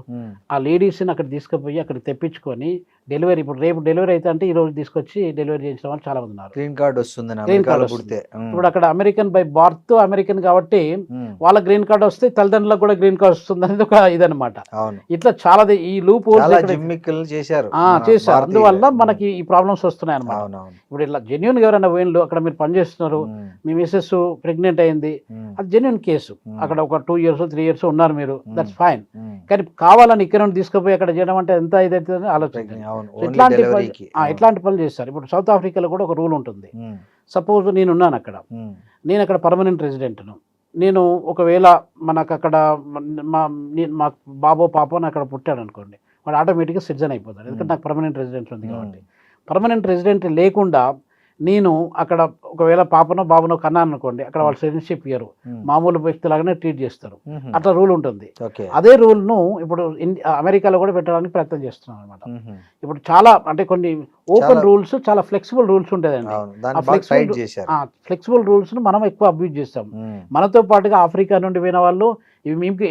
ఆ లేడీస్ని అక్కడ తీసుకుపోయి అక్కడ తెప్పించుకొని డెలివరీ, ఇప్పుడు రేపు డెలివరీ అయితే అంటే ఈ రోజు తీసుకొచ్చి డెలివరీ చేసిన వాళ్ళు చాలా మంది ఉన్నారు. గ్రీన్ కార్డ్ వస్తుంది. ఇప్పుడు అక్కడ అమెరికన్ బై బర్త్ అమెరికన్ కాబట్టి వాళ్ళ గ్రీన్ కార్డ్ వస్తే తల్లిదండ్రులకు కూడా గ్రీన్ కార్డ్ వస్తుంది అనేది ఒక ఇదనమాట. ఇట్లా చాలా ఈ లూప్ చేశారు. అందువల్ల మనకి ఈ ప్రాబ్లమ్స్ వస్తున్నాయి అనమాట. ఇప్పుడు ఇట్లా జెన్యున్ ఎవరైనా పోయిన్లు అక్కడ మీరు పనిచేస్తున్నారు, మీ మిసెస్ ప్రెగ్నెంట్ అయింది, అది జెన్యున్ కేసు, అక్కడ ఒక 2 years 3 years ఉన్నారు మీరు, దట్స్ ఫైన్. కానీ కావాలని ఇక్కడ నుండి తీసుకుపోయి అక్కడ చేయడం అంటే ఎంత ఇదైతే ఆలోచించండి. ఇట్లాంటి పనులు చేస్తారు. ఇప్పుడు సౌత్ ఆఫ్రికాలో కూడా ఒక రూల్ ఉంటుంది. సపోజ్ నేనున్నాను అక్కడ, నేను అక్కడ పర్మనెంట్ రెసిడెంట్ను, నేను ఒకవేళ మనకు అక్కడ మా బాబో పాపో అక్కడ పుట్టాడు అనుకోండి, వాడు ఆటోమేటిక్గా సిటిజన్ అయిపోతాడు, ఎందుకంటే నాకు పర్మనెంట్ రెసిడెంట్ ఉంది కాబట్టి. పర్మనెంట్ రెసిడెంట్ లేకుండా నేను అక్కడ ఒకవేళ పాపనో బాబునో కన్నాను అనుకోండి, అక్కడ వాళ్ళు సిటిజన్షిప్ ఇయ్యరు, మామూలు వ్యక్తిలాగానే ట్రీట్ చేస్తారు. అట్లా రూల్ ఉంటుంది. అదే రూల్ను ఇప్పుడు అమెరికాలో కూడా పెట్టడానికి ప్రయత్నం చేస్తున్నాను అనమాట. ఇప్పుడు చాలా అంటే కొన్ని ఓపెన్ రూల్స్, చాలా ఫ్లెక్సిబుల్ రూల్స్ ఉంటాయండి. ఫ్లెక్సిబుల్ రూల్స్ను మనం ఎక్కువ అబ్యూజ్ చేస్తాం. మనతో పాటుగా ఆఫ్రికా నుండి పోయిన వాళ్ళు,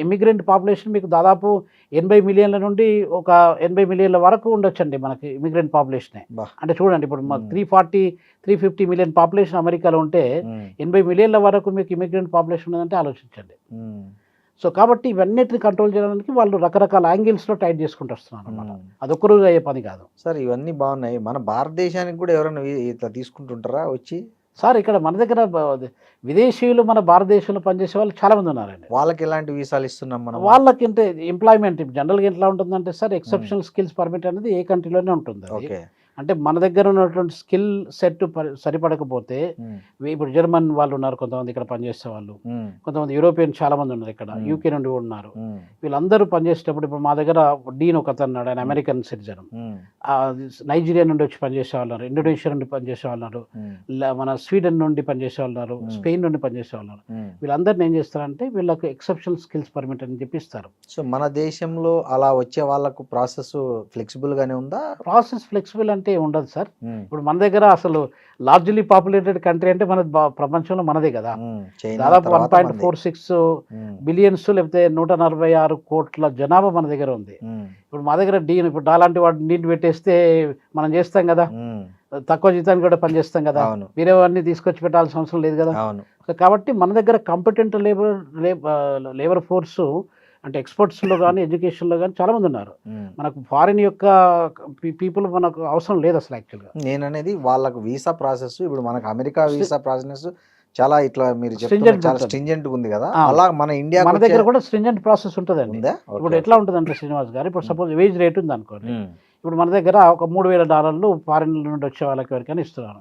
ఇమిగ్రెంట్ పాపులేషన్ మీకు దాదాపు 80 మిలియన్ల నుండి ఒక 80 మిలియన్ల వరకు ఉండొచ్చండి మనకి ఇమిగ్రెంట్ పాపులేషనే. అంటే చూడండి, ఇప్పుడు మాకు 340-350 మిలియన్ పాపులేషన్ అమెరికాలో ఉంటే 80 మిలియన్ల వరకు మీకు ఇమిగ్రెంట్ పాపులేషన్ ఉన్నదంటే ఆలోచించండి. సో కాబట్టి ఇవన్నిటిని కంట్రోల్ చేయడానికి వాళ్ళు రకరకాల యాంగిల్స్లో టైట్ చేసుకుంటూ వస్తున్నారు అనమాట. అది ఒక్కరోజు అయ్యే పని కాదు సార్. ఇవన్నీ బాగున్నాయి. మన భారతదేశానికి కూడా ఎవరైనా ఇట్లా తీసుకుంటుంటారా వచ్చి? సార్ ఇక్కడ మన దగ్గర విదేశీయులు మన భారతదేశంలో పనిచేసే వాళ్ళు చాలా మంది ఉన్నారండి. వాళ్ళకి ఎలాంటి వీసాలు ఇస్తున్నాం మనం? వాళ్ళకి అంటే ఎంప్లాయ్మెంట్ జనరల్గా ఎట్లా ఉంటుందంటే సార్, ఎక్సెప్షనల్ స్కిల్స్ పర్మిట్ అనేది ఏ కంట్రీలోనే ఉంటుంది. అంటే మన దగ్గర ఉన్నటువంటి స్కిల్ సెట్ సరిపడకపోతే, ఇప్పుడు జర్మన్ వాళ్ళు ఉన్నారు కొంతమంది ఇక్కడ పనిచేసే వాళ్ళు, కొంతమంది యూరోపియన్ చాలా మంది ఉన్నారు ఇక్కడ, యూకే నుండి ఉన్నారు. వీళ్ళందరూ పనిచేసేటప్పుడు ఇప్పుడు మా దగ్గర డీన్ ఒక అతను ఉన్నాడు, ఆయన అమెరికన్ సిటిజన్, నైజీరియా నుండి వచ్చి పనిచేసే వాళ్ళు ఉన్నారు, ఇండోనేషియా నుండి పనిచేసే వాళ్ళు ఉన్నారు, మన స్వీడన్ నుండి పనిచేసే వాళ్ళు ఉన్నారు, స్పెయిన్ నుండి పనిచేసే వాళ్ళు ఉన్నారు. వీళ్ళందరినీ ఏం చేస్తారంటే వీళ్ళకి ఎక్సెప్షనల్ స్కిల్స్ పర్మిట్ అని చెప్పిస్తారు. సో మన దేశంలో అలా వచ్చే వాళ్ళకు ప్రాసెస్ ఫ్లెక్సిబుల్ గానే ఉందా? ప్రాసెస్ ఫ్లెక్సిబుల్ అంటే ఉండదు సార్. ఇప్పుడు మన దగ్గర అసలు లార్జ్లీ పాపులేటెడ్ కంట్రీ అంటే మన ప్రపంచంలో మనదే కదా, దాదాపు 1.46 బిలియన్స్ లేకపోతే 146 కోట్ల జనాభా మన దగ్గర ఉంది. ఇప్పుడు మా దగ్గర డీన్, ఇప్పుడు అలాంటి వాడు డీన్ పెట్టేస్తే మనం చేస్తాం కదా, తక్కువ జీతానికి కూడా పనిచేస్తాం కదా, వేరే వాడిని తీసుకొచ్చి పెట్టాల్సిన అవసరం లేదు కదా. కాబట్టి మన దగ్గర కాంపిటెంట్ లేబర్ ఫోర్సు అంటే ఎక్స్పర్ట్స్లో కానీ ఎడ్యుకేషన్లో కానీ చాలా మంది ఉన్నారు. మనకు ఫారిన్ యొక్క పీపుల్ మనకు అవసరం లేదు అసలు. యాక్చువల్గా నేను అనేది వాళ్ళకు వీసా ప్రాసెస్, ఇప్పుడు మనకు అమెరికా వీసా ప్రాసెస్ చాలా ఇట్లా మీరు చెప్తున్న Stringent చాలా ఉంటుంది. స్ట్రింజెంట్ ఉంది కదా, ఆ. అలా మన ఇండియా మన దగ్గర కూడా స్ట్రింజెంట్ ప్రాసెస్ ఉంటుందండి. ఉందా? ఇప్పుడు ఎట్లా ఉంటుందంటే శ్రీనివాస్ గారు, ఇప్పుడు సపోజ్ వేజ్ రేట్ ఉంది అనుకోండి, ఇప్పుడు మన దగ్గర ఒక $3,000 ఫారిన్ నుండి వచ్చే వాళ్ళకి ఎవరికైనా ఇస్తున్నాను.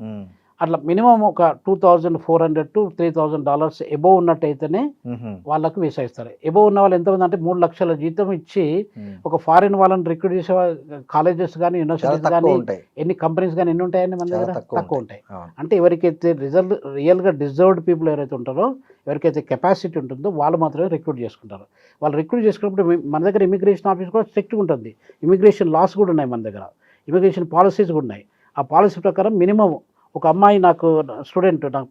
అట్లా మినిమం ఒక $2,400 to $3,000 ఎబోవ్ ఉన్నట్టయితేనే వాళ్ళకు వీసా ఇస్తారు. ఎబోవ్ ఉన్న వాళ్ళు ఎంతమంది అంటే 3 లక్షల జీతం ఇచ్చి ఒక ఫారిన్ వాళ్ళని రిక్రూట్ చేసే కాలేజెస్ కానీ యూనివర్సిటీస్ కానీ ఎన్ని కంపెనీస్ కానీ ఎన్ని ఉంటాయండి మన దగ్గర? తక్కువ ఉంటాయి. అంటే ఎవరికైతే రియల్గా డిజర్వ్డ్ పీపుల్ ఎవరైతే ఉంటారో, ఎవరికైతే కెపాసిటీ ఉంటుందో వాళ్ళు మాత్రమే రిక్రూట్ చేసుకుంటారు. వాళ్ళు రిక్రూట్ చేసుకున్నప్పుడు మన దగ్గర ఇమిగ్రేషన్ ఆఫీస్ కూడా స్ట్రిక్ట్గా ఉంటుంది. ఇమిగ్రేషన్ లాస్ కూడా ఉన్నాయి మన దగ్గర, ఇమిగ్రేషన్ పాలసీస్ కూడా ఉన్నాయి. ఆ పాలసీ ప్రకారం మినిమం ఒక అమ్మాయి నాకు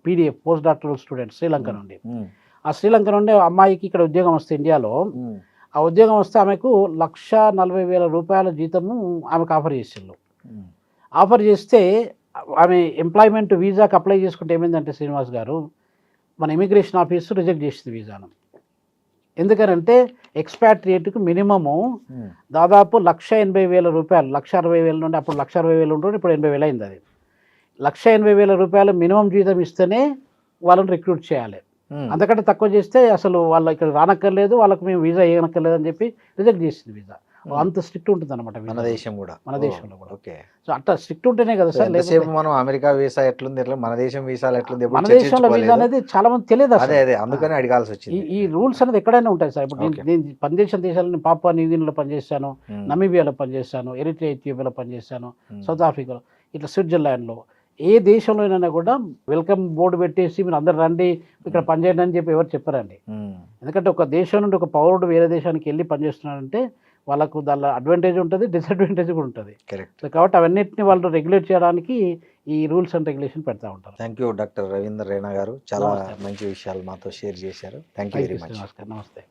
PDF post doctoral student Sri Lanka నుండి, ఆ శ్రీలంక నుండి అమ్మాయికి ఇక్కడ ఉద్యోగం వస్తే ఇండియాలో, ఆ ఉద్యోగం వస్తే ఆమెకు $140,000 జీతము ఆమెకు ఆఫర్ చేసిండు. ఆఫర్ చేస్తే ఆమె ఎంప్లాయ్మెంట్ వీసాకి అప్లై చేసుకుంటే ఏమైందంటే శ్రీనివాస్ గారు, మన ఇమిగ్రేషన్ ఆఫీసు రిజెక్ట్ చేసింది వీసాను. ఎందుకనంటే ఎక్స్పాట్రియేట్కి మినిమము దాదాపు $180,000, $160,000 నుండి, అప్పుడు $160,000 ఉంటుంది, ఇప్పుడు 80,000 అయింది. అది $180,000 మినిమం జీతం ఇస్తేనే వాళ్ళని రిక్రూట్ చేయాలి. అంతకంటే తక్కువ చేస్తే అసలు వాళ్ళు ఇక్కడ రానక్కర్లేదు, వాళ్ళకి మేము వీసా ఇవ్వనక్కర్లేదు అని చెప్పి రిజెక్ట్ చేసింది వీసా. అంత స్ట్రిక్ట్ ఉంటుంది అనమాట మన దేశం కూడా. మన దేశంలో కూడా. ఓకే. సో అట్లా స్ట్రిక్ట్ ఉంటేనే కదా సార్. లేకపోతే మనం అమెరికా వీసా ఎట్లుంది, ఎట్లా మన దేశం వీసాలు ఎట్లుంది, మన దేశంలో వీసా అనేది చాలా మంది తెలియదు అసలు. అదే అందుకని అడగాల్సి వచ్చింది. ఈ రూల్స్ అనేది ఎక్కడైనా ఉంటాయి సార్. ఇప్పుడు నేను పనిచేసిన దేశాలను పాపువా న్యూగినిలో పనిచేశాను, నమీబియాలో పనిచేశాను, ఎరిట్రియా ఇథియోపియాలో పనిచేశాను, సౌత్ ఆఫ్రికాలో, ఇట్లా స్విట్జర్లాండ్లో, ఏ దేశంలోనైనా కూడా వెల్కమ్ బోర్డు పెట్టేసి మీరు అందరు రండి ఇక్కడ పనిచేయండి అని చెప్పి ఎవరు చెప్పరండి. ఎందుకంటే ఒక దేశం నుండి ఒక పౌరుడు వేరే దేశానికి వెళ్ళి పనిచేస్తున్నాడంటే వాళ్ళకు దానిలో అడ్వాంటేజ్ ఉంటుంది, డిసడ్వాంటేజ్ కూడా ఉంటుంది. సో కాబట్టి అవన్నిటిని వాళ్ళు రెగ్యులేట్ చేయడానికి ఈ రూల్స్ అండ్ రెగ్యులేషన్ పెడతా ఉంటారు. Thank you doctor Ravinder Raina గారు, చాలా మంచి విషయాలు మాతో షేర్ చేశారు. Thank you very much. నమస్తే.